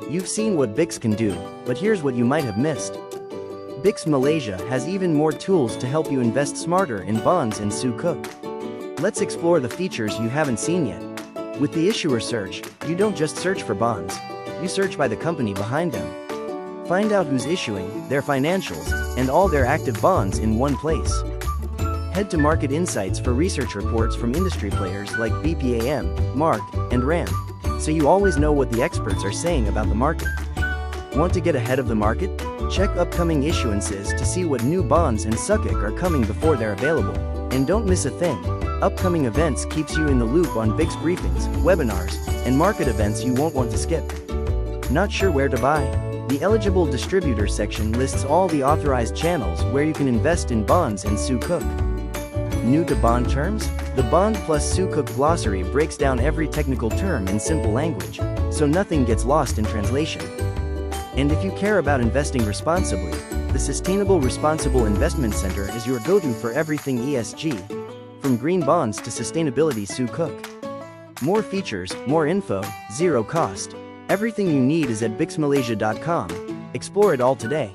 You've seen what BIX can do, but here's what you might have missed. BIX Malaysia has even more tools to help you invest smarter in bonds and sukuk. Let's explore the features you haven't seen yet. With the issuer search, you don't just search for bonds, you search by the company behind them. Find out who's issuing, their financials, and all their active bonds in one place. Head to Market Insights for research reports from industry players like BPAM, Mark, and RAM, so you always know what the experts are saying about the market. Want to get ahead of the market? Check upcoming issuances to see what new bonds and sukuk are coming before they're available. And don't miss a thing. Upcoming events keeps you in the loop on BIX briefings, webinars, and market events you won't want to skip. Not sure where to buy? The eligible distributor section lists all the authorized channels where you can invest in bonds and sukuk. New to bond terms? The Bond+Sukuk Glossary breaks down every technical term in simple language, so nothing gets lost in translation. And if you care about investing responsibly, the Sustainable Responsible Investment Center is your go-to for everything ESG, from green bonds to sustainability sukuk. More features, more info, zero cost. Everything you need is at BIXMalaysia.com. Explore it all today.